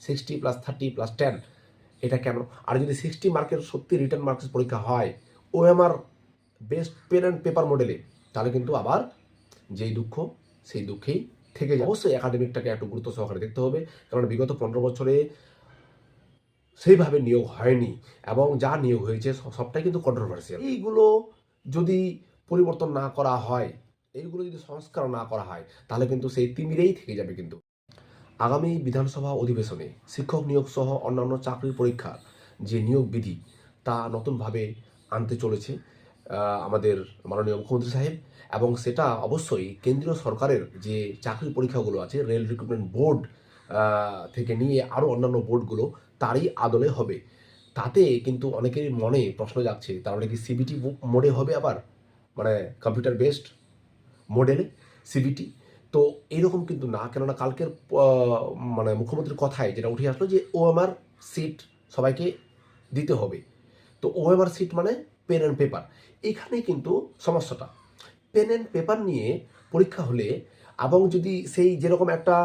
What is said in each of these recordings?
60+30+10 এটা কেন? আর যদি 60 মার্কের সত্যি রিটার্ন মার্কস পরীক্ষা হয় OMR based pen and paper মডেলে, তাহলে কিন্তু আবার যেই দুঃখ সেই দুঃখেই থেকে যায়। অবশ্যই একাডেমিকটাকে একটু গুরুত্ব সহকারে দেখতে হবে, কারণ বিগত 15 বছরে সেইভাবে নিয়োগ হয়নি এবং যা নিয়োগ হয়েছে সবটাই কিন্তু কন্ট্রোভার্সিয়াল। এইগুলো যদি পরিবর্তন না করা হয়, এইগুলো যদি সংস্কার না করা হয়, তাহলে কিন্তু সেই তিমিরেই থেকে যাবে। কিন্তু আগামী বিধানসভা অধিবেশনে শিক্ষক নিয়োগ সহ অন্যান্য চাকরির পরীক্ষার যে নিয়োগ বিধি তা নতুনভাবে আনতে চলেছে আমাদের মাননীয় মুখ্যমন্ত্রী সাহেব, এবং সেটা অবশ্যই কেন্দ্রীয় সরকারের যে চাকরির পরীক্ষাগুলো আছে রেল রিক্রুটমেন্ট বোর্ড থেকে নিয়ে আরও অন্যান্য বোর্ডগুলো তারই আদলে হবে। তাতে কিন্তু অনেকেরই মনে প্রশ্ন যাচ্ছে, তাহলে কি সিবিটি মোডে হবে আবার, মানে কম্পিউটার বেসড মডেলে সিবিটি? তো এইরকম কিন্তু না, কেননা কালকের মানে মুখ্যমন্ত্রীর কথায় যেটা উঠে আসলো যে ওএমআর সিট সবাইকে দিতে হবে। তো ওএমআর সিট মানে পেন অ্যান্ড পেপার। এইখানেই কিন্তু সমস্যাটা। পেন অ্যান্ড পেপার নিয়ে পরীক্ষা হলে এবং যদি সেই যেরকম একটা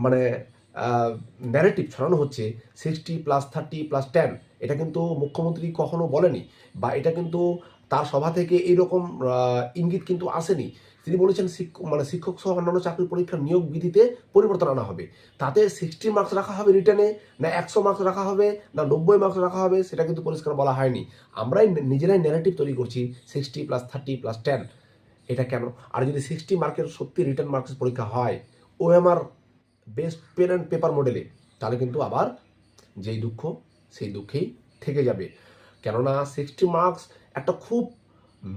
মানে ন্যারেটিভ ছড়ানো হচ্ছে 60+30+10, এটা কিন্তু মুখ্যমন্ত্রী কখনো বলেনি, বা এটা কিন্তু তার সভা থেকে এইরকম ইঙ্গিত কিন্তু আসেনি। তিনি বলেছেন শিক্ষক সহ অন্যান্য চাকরির পরীক্ষার নিয়োগ বিধিতে পরিবর্তন আনা হবে। তাতে 60 মার্কস রাখা হবে রিটার্নে, না 100 মার্কস রাখা হবে, না 90 মার্কস রাখা হবে, সেটা কিন্তু পরিষ্কার বলা হয়নি। আমরাই নিজেরাই ন্যারেটিভ তৈরি করছি 60+30+10 এটা কেন? আর যদি 60 মার্কের সত্যি রিটার্ন মার্কস পরীক্ষা হয় OMR based pen and paper মডেলে, তাহলে কিন্তু আবার যেই দুঃখ সেই দুঃখেই থেকে যাবে। কেননা 60 মার্কস একটা খুব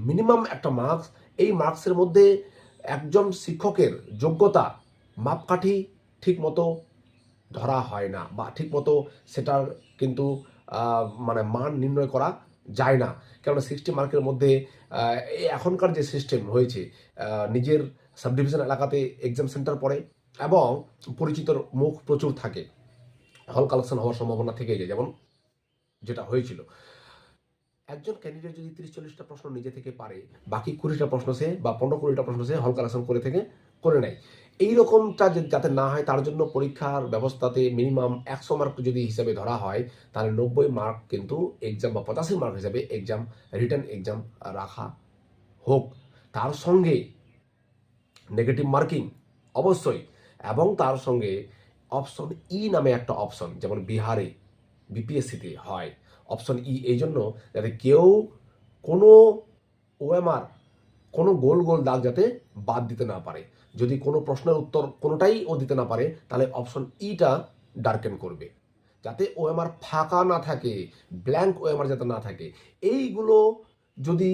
মিনিমাম একটা মার্কস। এই মার্কসের মধ্যে একজন শিক্ষকের যোগ্যতা মাপকাঠি ঠিক মতো ধরা হয় না, বা ঠিক মতো সেটার কিন্তু মানে মান নির্ণয় করা যায় না। কেননা 60 মার্কের মধ্যে এখনকার যে সিস্টেম হয়েছে, নিজের সাব ডিভিশন এলাকাতে এক্সাম সেন্টার পড়ে এবং পরিচিত মুখ প্রচুর থাকে, হল কালেকশন হওয়ার সম্ভাবনা থেকেই যায়। যেমন যেটা হয়েছিল, একজন ক্যান্ডিডেট যদি 30-40টা প্রশ্ন নিজে থেকে পারে, বাকি 20টা প্রশ্ন সে বা 15-20টা প্রশ্ন সে হল কালেকশন করে নেয়। এইরকমটা যাতে না হয় তার জন্য পরীক্ষার ব্যবস্থাতে মিনিমাম 100 মার্ক যদি হিসাবে ধরা হয়, তাহলে 90 মার্ক কিন্তু এক্সাম বা 85 মার্ক হিসাবে এক্সাম, রিটার্ন এক্সাম রাখা হোক। তার সঙ্গে নেগেটিভ মার্কিং অবশ্যই, এবং তার সঙ্গে অপশন ই নামে একটা অপশন, যেমন বিহারে বিপিএসসিতে হয় অপশন ই, এই জন্য যাতে কেউ কোনো ওএমআর কোনো গোল গোল দাগ যাতে বাদ দিতে না পারে। যদি কোনো প্রশ্নের উত্তর কোনোটাই ও দিতে না পারে, তাহলে অপশন ইটা ডার্কেন করবে, যাতে ওএমআর ফাঁকা না থাকে, ব্ল্যাঙ্ক ওএমআর যাতে না থাকে। এইগুলো যদি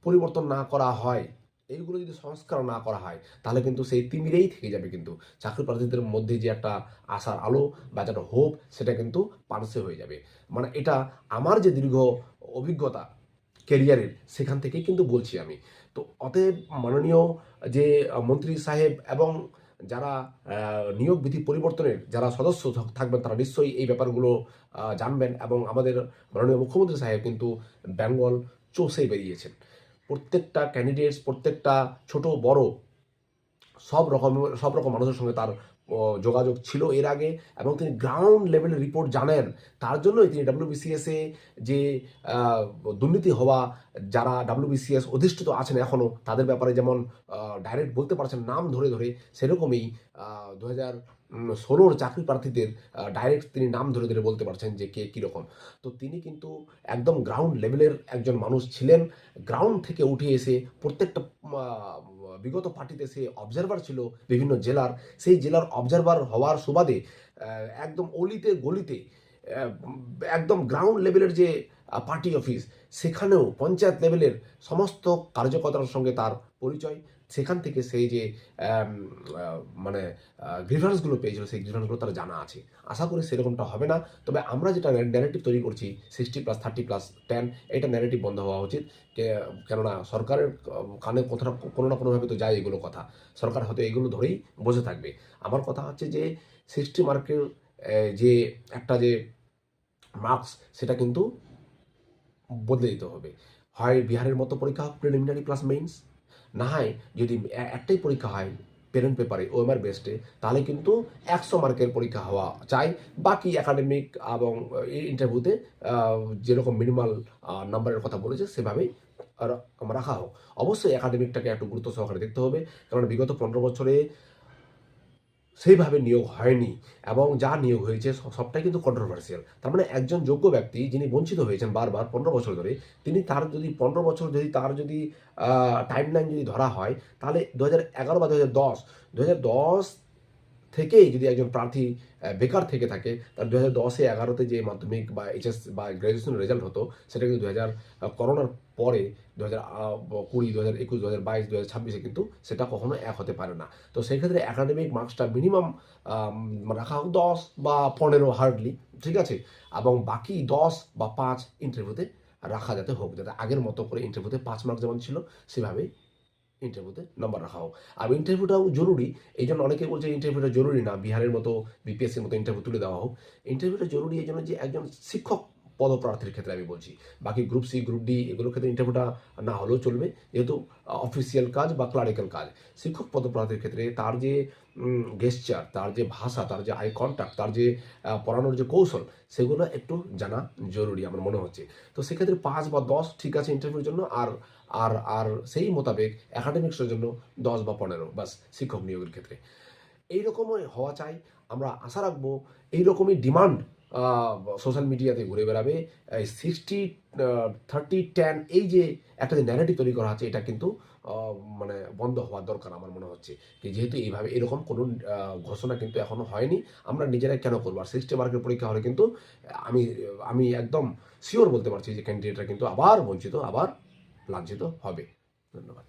পরিবর্তন না করা হয়, এইগুলো যদি সংস্কার না করা হয়, তাহলে কিন্তু সেই তিমিরেই থেকে যাবে। কিন্তু চাকরি প্রার্থীদের মধ্যে যে একটা আশার আলো বা একটা হোপ, সেটা কিন্তু পানসে হয়ে যাবে। মানে এটা আমার যে দীর্ঘ অভিজ্ঞতা কেরিয়ারের, সেখান থেকেই কিন্তু বলছি আমি। তো অতএব মাননীয় যে মন্ত্রী সাহেব এবং যারা নিয়োগ বিধি পরিবর্তনের যারা সদস্য থাকবেন, তারা নিশ্চয়ই এই ব্যাপারগুলো জানবেন, এবং আমাদের মাননীয় মুখ্যমন্ত্রী সাহেব কিন্তু বেঙ্গল চষে বেরিয়েছেন। প্রত্যেকটা ক্যান্ডিডেটস, প্রত্যেকটা ছোট বড় সব রকম মানুষের সঙ্গে তার যোগাযোগ ছিল এর আগে, এবং তিনি গ্রাউন্ড লেভেলের রিপোর্ট জানেন। তার জন্যই তিনি ডাব্লিউবিসিএসে যে দুর্নীতি হওয়া, যারা ডাব্লিউবিসিএস অধিষ্ঠিত আছেন এখনও, তাদের ব্যাপারে যেমন ডাইরেক্ট বলতে পারছেন নাম ধরে ধরে, সেরকমই 2016 চাকরি প্রার্থীদের ডাইরেক্ট তিনি নাম ধরে ধরে বলতে পারছেন যে কে কীরকম। তো তিনি কিন্তু একদম গ্রাউন্ড লেভেলের একজন মানুষ ছিলেন। গ্রাউন্ড থেকে উঠে এসে প্রত্যেকটা বিগত পার্টিতে সে অবজারভার ছিল বিভিন্ন জেলার, সেই জেলার অবজারভার হওয়ার সুবাদে একদম অলিতে গলিতে একদম গ্রাউন্ড লেভেলের যে পার্টি অফিস, সেখানেও পঞ্চায়েত লেভেলের সমস্ত কার্যকর্তার সঙ্গে তার পরিচয়। সেখান থেকে সেই যে মানে গ্রিভান্সগুলো পেয়েছিল, সেই গ্রিভান্সগুলো তার জানা আছে। আশা করি সেরকমটা হবে না। তবে আমরা যেটা ন্যারেটিভ তৈরি করছি 60+30+10, এটা ন্যারেটিভ বন্ধ হওয়া উচিত। কেননা সরকারের কানে কোনো না কোনোভাবে তো যায় এগুলো কথা, সরকার হয়তো এগুলো ধরেই বসে থাকবে। আমার কথা হচ্ছে যে 60 মার্কের যে একটা যে মার্কস, সেটা কিন্তু বদলে দিতে হবে। হয় বিহারের মতো পরীক্ষা হোক, প্রিলিমিনারি প্লাস মেইনস, না হয় যদি একটাই পরীক্ষা হয় পেন পেপারে ওএমআর বেসডে, তাহলে কিন্তু 100 মার্কের পরীক্ষা হওয়া চাই। বাকি একাডেমিক এবং ইন্টারভিউতে যেরকম মিনিমাল নাম্বারের কথা বলেছে সেভাবেই রাখা হোক। অবশ্যই একাডেমিকটাকে একটু গুরুত্ব সহকারে দেখতে হবে, কারণ বিগত 15 বছরে সেইভাবে নিয়োগ হয়নি, এবং যা নিয়োগ হয়েছে সবটাই কিন্তু কন্ট্রোভার্সিয়াল। তার মানে একজন যোগ্য ব্যক্তি যিনি বঞ্চিত হয়েছেন বারবার 15 বছর ধরে, তিনি তার যদি 15 বছর যদি তার যদি টাইম লাইন যদি ধরা হয়, তাহলে 2011 বা 2010 থেকেই যদি একজন প্রার্থী বেকার থেকে থাকে, তার 2010-এ 11-তে যে মাধ্যমিক বা এইচএস বা গ্র্যাজুয়েশন রেজাল্ট হতো, সেটা কিন্তু করোনার পরে 2020, 2021, 2022, 2026-এ কিন্তু সেটা কখনো এক হতে পারে না। তো সেই ক্ষেত্রে একাডেমিক মার্কসটা মিনিমাম রাখা হোক 10 বা 15 হার্ডলি, ঠিক আছে, এবং বাকি 10 বা 5 ইন্টারভিউতে রাখা যাতে হোক, যাতে আগের মতো করে ইন্টারভিউতে 5 মার্ক যেমন ছিল সেভাবেই ইন্টারভিউতে নাম্বার রাখা হোক। আর ইন্টারভিউটাও জরুরি, এই জন্য অনেকে বলছে ইন্টারভিউটা জরুরি না, বিহারের মতো বিপিএসসির মতো ইন্টারভিউ তুলে দেওয়া হোক। ইন্টারভিউটা জরুরি এই জন্য যে একজন শিক্ষক পদপ্রার্থীর ক্ষেত্রে আমি বলছি, বাকি গ্রুপ সি, গ্রুপ ডি এগুলোর ক্ষেত্রে ইন্টারভিউটা না হলেও চলবে, যেহেতু অফিসিয়াল কাজ বা ক্লারিক্যাল কাজ। শিক্ষক পদপ্রার্থীর ক্ষেত্রে তার যে গেস্টার, তার যে ভাষা, তার যে আই কন্ট্যাক্ট, তার যে পড়ানোর যে কৌশল, সেগুলো একটু জানা জরুরি আমার মনে হচ্ছে। তো সেক্ষেত্রে 5 বা 10 ঠিক আছে ইন্টারভিউর জন্য, আর আর আর সেই মোতাবেক একাডেমিক্সের জন্য 10 বা 15 বাস শিক্ষক নিয়োগের ক্ষেত্রে। এইরকমই হওয়া চাই, আমরা আশা রাখবো এইরকমই ডিমান্ড সোশ্যাল মিডিয়াতে ঘুরে বেড়াবে। 60, 30, 10 এই যে একটা যে ন্যারেটিভ তৈরি করা হচ্ছে, এটা কিন্তু মানে বন্ধ হওয়ার দরকার আমার মনে হচ্ছে। যেহেতু এইভাবে এরকম কোনো ঘোষণা কিন্তু এখনো হয়নি, আমরা নিজেরাই কেন করবো? আর 60 মার্কের পরীক্ষা হলে কিন্তু আমি আমি একদম শিওর বলতে পারছি যে ক্যান্ডিডেটরা কিন্তু আবার বঞ্চিত, আবার লাঞ্ছিত হবে। ধন্যবাদ।